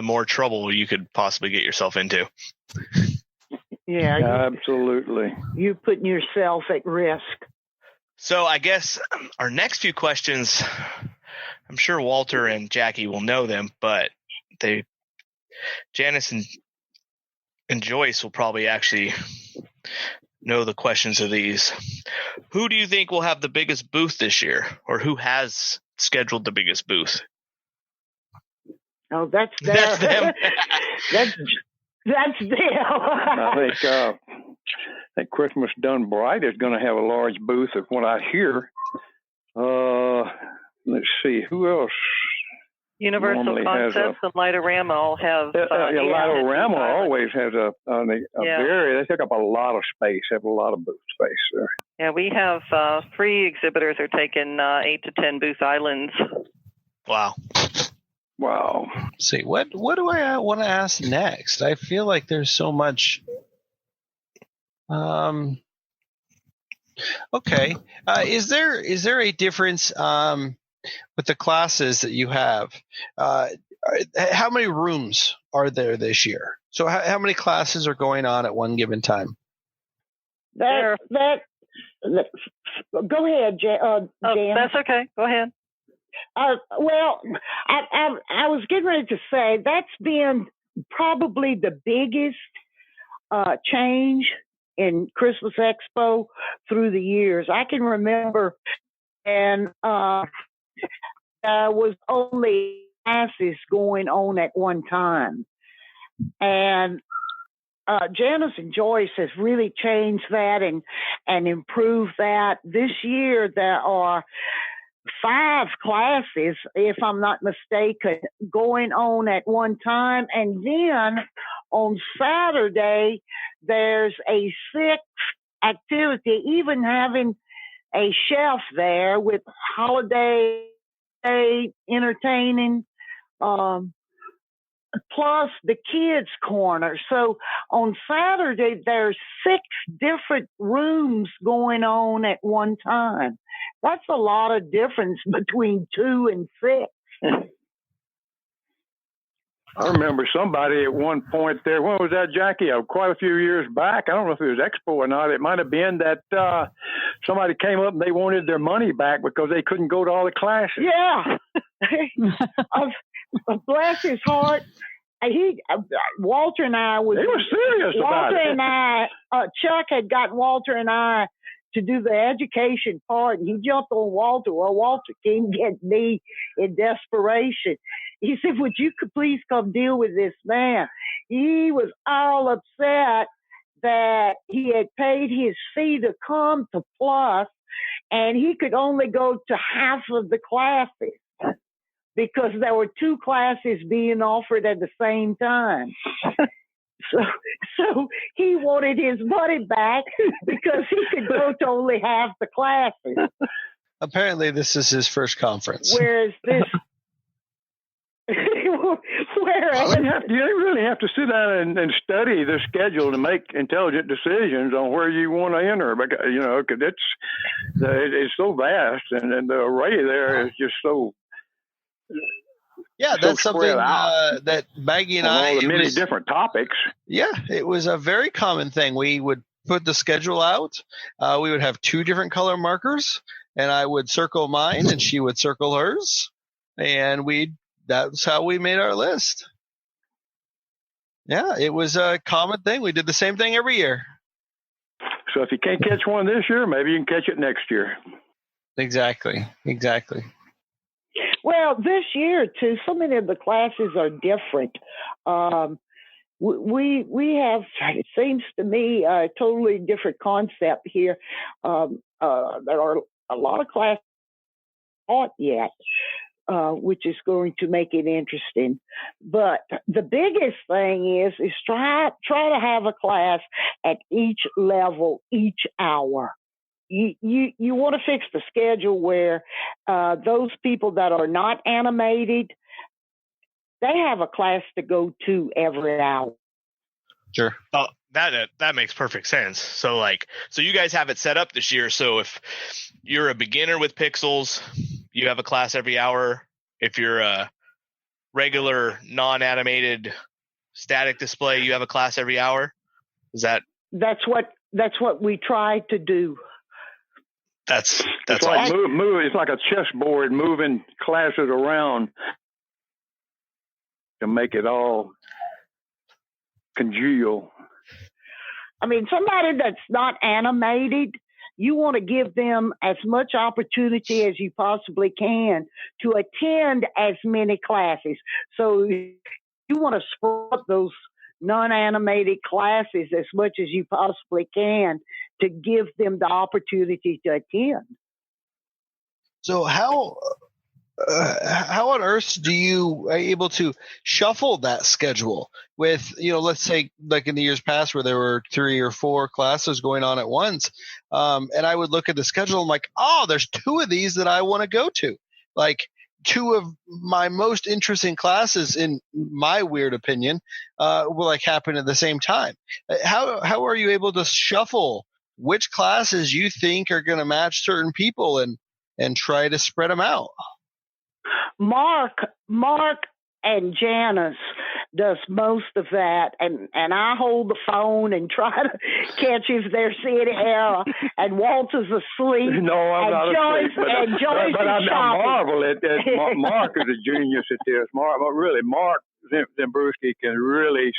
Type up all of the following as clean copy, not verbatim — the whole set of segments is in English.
more trouble you could possibly get yourself into. Yeah, absolutely. You're putting yourself at risk. So I guess our next few questions, I'm sure Walter and Jackie will know them, but Janice and Joyce will probably actually know the questions of these. Who do you think will have the biggest booth this year, or who has scheduled the biggest booth? Oh, that's them. That's them. That's them. I think Christmas Done Bright is going to have a large booth, of what I hear. Let's see, who else? Universal Concepts and Lightorama all have. Lightorama always has they take up a lot of space, have a lot of booth space there. Yeah, we have 3 exhibitors are taking 8 to 10 booth islands. Wow. Let's see, what do I want to ask next? I feel like there's so much. Okay. Is there a difference with the classes that you have? How many rooms are there this year? So how many classes are going on at one given time? Go ahead, Jan. That's okay. Go ahead. Well, I was getting ready to say that's been probably the biggest change in Christmas Expo through the years. I can remember, and there was only classes going on at one time, and Janice and Joyce has really changed that and improved that. This year there are 5 classes, if I'm not mistaken, going on at one time. And then on Saturday, there's a 6th activity, even having a chef there with holiday entertaining, plus the kids' corner. So on Saturday, there's 6 different rooms going on at one time. That's a lot of difference between 2 and 6. I remember somebody at one point there. When was that, Jackie? Quite a few years back. I don't know if it was Expo or not. It might have been that somebody came up and they wanted their money back because they couldn't go to all the classes. Yeah. Bless his heart. Walter and I was. They were serious about it. Walter and I, Chuck had got Walter and I to do the education part, and he jumped on Walter. Well, Walter came get me in desperation. He said, "Would you please come deal with this man?" He was all upset that he had paid his fee to come to Plus, and he could only go to half of the classes because there were 2 classes being offered at the same time. So he wanted his money back because he could go to only half the classes. Apparently, this is his first conference. Whereas this, you really have to sit down and study the schedule to make intelligent decisions on where you want to enter. Because, because it's so vast, and the array there is just so. Yeah, that's something that Maggie and I. All the many different topics. Yeah, it was a very common thing. We would put the schedule out. We would have 2 different color markers, and I would circle mine, and she would circle hers, and that's how we made our list. Yeah, it was a common thing. We did the same thing every year. So if you can't catch one this year, maybe you can catch it next year. Exactly. Well, this year too, so many of the classes are different. We have, it seems to me, a totally different concept here. There are a lot of classes taught yet, which is going to make it interesting. But the biggest thing is try to have a class at each level, each hour. You want to fix the schedule where those people that are not animated, they have a class to go to every hour. Sure. Oh, that makes perfect sense. So you guys have it set up this year. So if you're a beginner with pixels, you have a class every hour. If you're regular non-animated static display, you have a class every hour? Is that? That's what we try to do. That's it's like awesome. move. It's like a chessboard, moving classes around to make it all congeal. I mean, somebody that's not animated, you want to give them as much opportunity as you possibly can to attend as many classes. So you want to spread up those non-animated classes as much as you possibly can to give them the opportunity to attend. So how on earth are you able to shuffle that schedule with, let's say like in the years past where there were 3 or 4 classes going on at once, and I would look at the schedule, I'm like, oh, there's 2 of these that I want to go to. Like 2 of my most interesting classes, in my weird opinion, will like happen at the same time. How are you able to shuffle which classes you think are going to match certain people and try to spread them out? Mark and Janice does most of that, and I hold the phone and try to catch if they're sitting here, and Walter's asleep. No, I'm not Joyce, asleep. And Joyce but I is marvel at Mark is a genius at this. Mark Zembrowski can really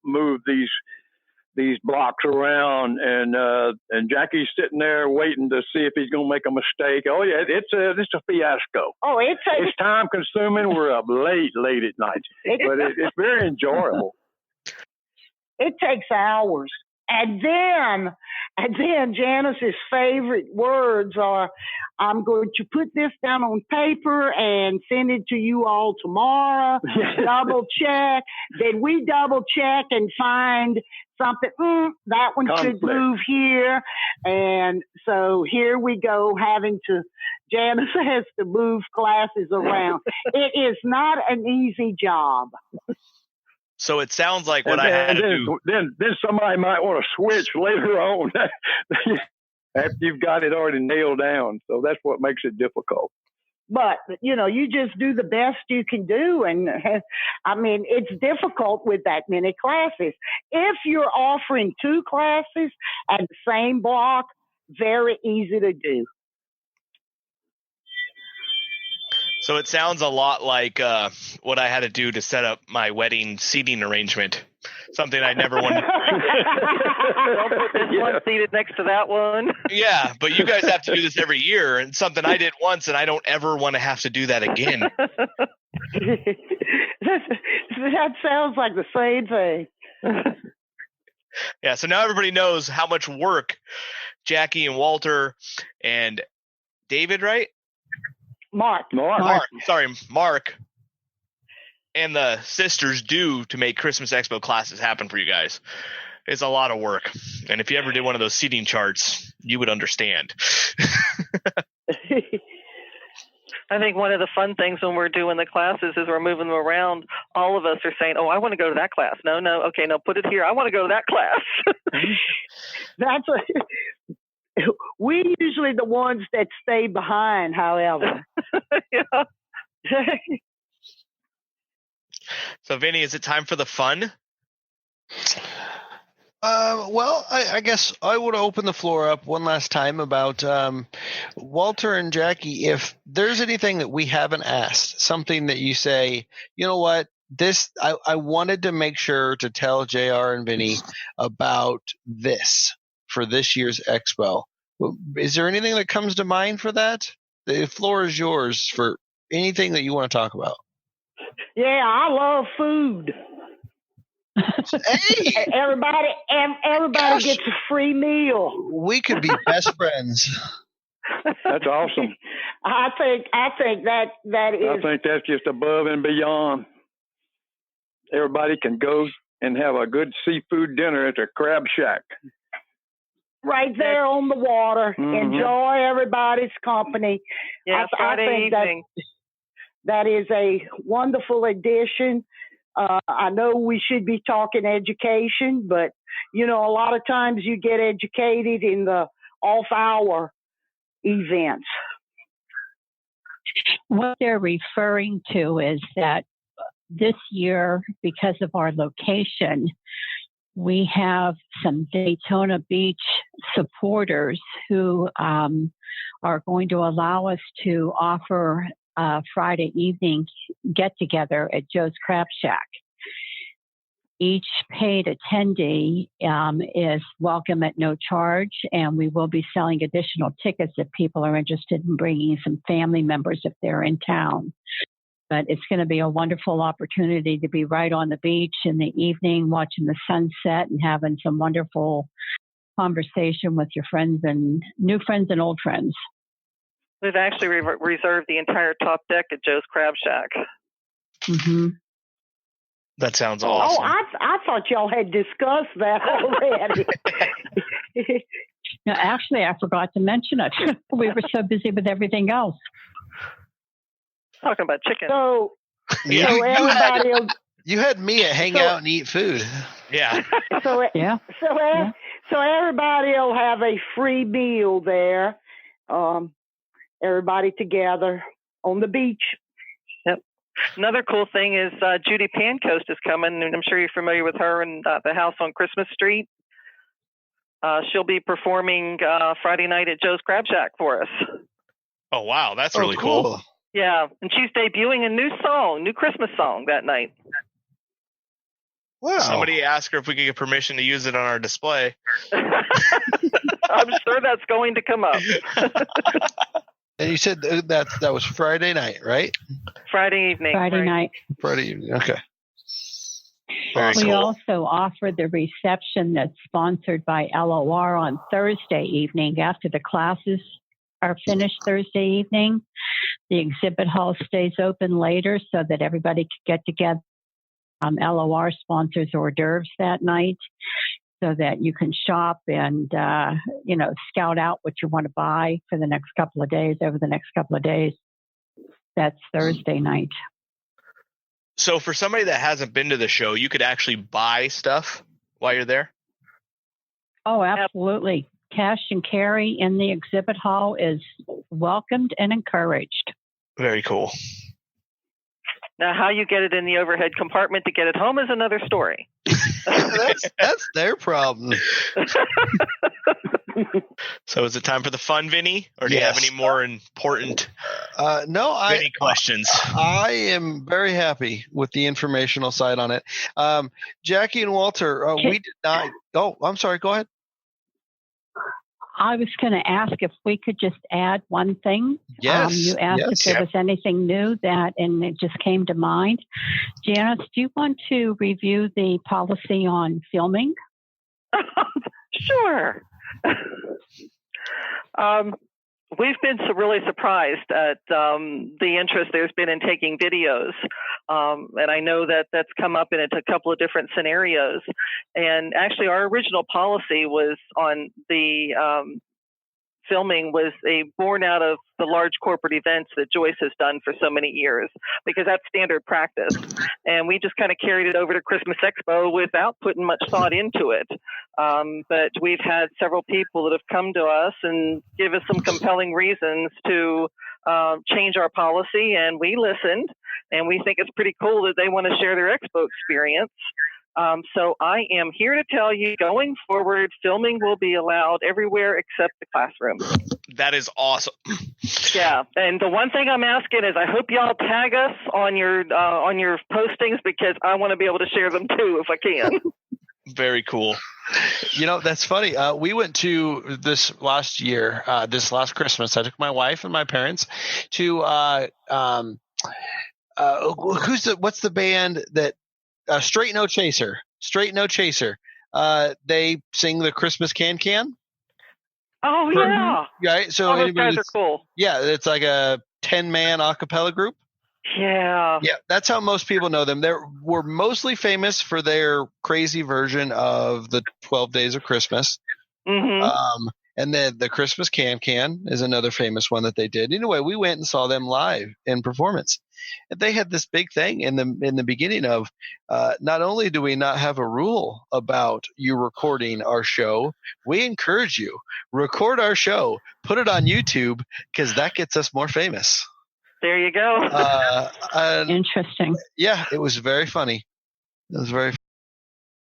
move these blocks around, and Jackie's sitting there waiting to see if he's going to make a mistake. Oh yeah, it's a fiasco. Oh, it's time consuming. We're up late at night, but it's very enjoyable. It takes hours. And then Janice's favorite words are, I'm going to put this down on paper and send it to you all tomorrow. Double check. Then we double check and find something. That one should move here. And so here we go, Janice has to move classes around. It is not an easy job. So it sounds like what I had to do. Then somebody might want to switch later on after you've got it already nailed down. So that's what makes it difficult. But, you just do the best you can do. And I mean, it's difficult with that many classes. If you're offering 2 classes at the same block, very easy to do. So it sounds a lot like what I had to do to set up my wedding seating arrangement. Something I never wanted. Don't put this one seated next to that one. Yeah, but you guys have to do this every year, and something I did once, and I don't ever want to have to do that again. That sounds like the same thing. Yeah, so now everybody knows how much work Jackie and Walter and David, right? Mark, and the sisters do to make Christmas Expo classes happen for you guys. It's a lot of work. And if you ever did one of those seating charts, you would understand. I think one of the fun things when we're doing the classes is we're moving them around. All of us are saying, oh, I want to go to that class. No, okay, no, put it here. I want to go to that class. We usually the ones that stay behind, however. Yeah. So, Vinny, is it time for the fun? Well, I guess I would open the floor up one last time about Walter and Jackie. If there's anything that we haven't asked, something that you say, you know what, I wanted to make sure to tell JR and Vinny about this for this year's Expo. Is there anything that comes to mind for that? The floor is yours for anything that you want to talk about. Yeah, I love food. Hey, everybody gets a free meal. We could be best friends. That's awesome. I think that is. I think that's just above and beyond. Everybody can go and have a good seafood dinner at the Crab Shack. Right there on the water. Mm-hmm. Enjoy everybody's company. Yeah, Friday evening. That is a wonderful addition. I know we should be talking education, but, a lot of times you get educated in the off-hour events. What they're referring to is that this year, because of our location, we have some Daytona Beach supporters who are going to allow us to offer a Friday evening get-together at Joe's Crab Shack. Each paid attendee is welcome at no charge, and we will be selling additional tickets if people are interested in bringing some family members if they're in town. But it's going to be a wonderful opportunity to be right on the beach in the evening, watching the sunset and having some wonderful conversation with your friends and new friends and old friends. We've actually reserved the entire top deck at Joe's Crab Shack. Mm-hmm. That sounds awesome. Oh, I thought y'all had discussed that already. No, actually, I forgot to mention it. We were so busy with everything else. Talking about chicken. So Yeah. everybody, You had me at hang out and eat food. Yeah. so Yeah. so everybody will have a free meal there. Everybody together on the beach. Yep. Another cool thing is Judy Pancoast is coming, and I'm sure you're familiar with her and the house on Christmas Street. She'll be performing Friday night at Joe's Crab Shack for us. Oh, wow. That's really cool. Yeah, and she's debuting a new Christmas song that night. Wow. Somebody asked her if we could get permission to use it on our display. I'm sure that's going to come up. And you said that was Friday night, right? Friday evening. Friday night. Friday evening. Okay. Very We cool. also offer the reception that's sponsored by LOR on Thursday evening after the classes are finished Thursday evening. The exhibit hall stays open later so that everybody can get together. LOR sponsors hors d'oeuvres that night so that you can shop and, scout out what you want to buy for the next couple of days, over the next couple of days. That's Thursday night. So for somebody that hasn't been to the show, you could actually buy stuff while you're there? Oh, absolutely. Cash and carry in the exhibit hall is welcomed and encouraged. Very cool. Now, how you get it in the overhead compartment to get it home is another story. That's their problem. So is it time for the fun, Vinny? Or do you have Yes. any more important No, Vinny questions? I am very happy with the informational side on it. Jackie and Walter, we did not. Oh, I'm sorry. Go ahead. I was going to ask if we could just add one thing. Yes. You asked if there was anything new and it just came to mind. Janice, do you want to review the policy on filming? Sure. We've been really surprised at the interest there's been in taking videos. And I know that that's come up in a couple of different scenarios. And actually, our original policy was on the filming was born out of the large corporate events that Joyce has done for so many years, because that's standard practice. And we just kind of carried it over to Christmas Expo without putting much thought into it. But we've had several people that have come to us and give us some compelling reasons to change our policy, and we listened, and we think it's pretty cool that they want to share their expo experience. So I am here to tell you, going forward, filming will be allowed everywhere except the classroom. That is awesome. Yeah, and the one thing I'm asking is, I hope y'all tag us on your postings, because I want to be able to share them too if I can. Very cool. That's funny. We went to this last year, this last Christmas. I took my wife and my parents to what's the band that Straight No Chaser. Straight No Chaser. They sing the Christmas Can. Oh yeah. Right. So those guys are cool. Yeah, it's like a 10-man a cappella group. Yeah. Yeah, that's how most people know them. They were mostly famous for their crazy version of the 12 Days of Christmas. Mm-hmm. And then the Christmas Can is another famous one that they did. Anyway, we went and saw them live in performance. And they had this big thing in the beginning of not only do we not have a rule about you recording our show, we encourage you, record our show, put it on YouTube, because that gets us more famous. There you go. And Interesting. yeah, it was very funny. It was very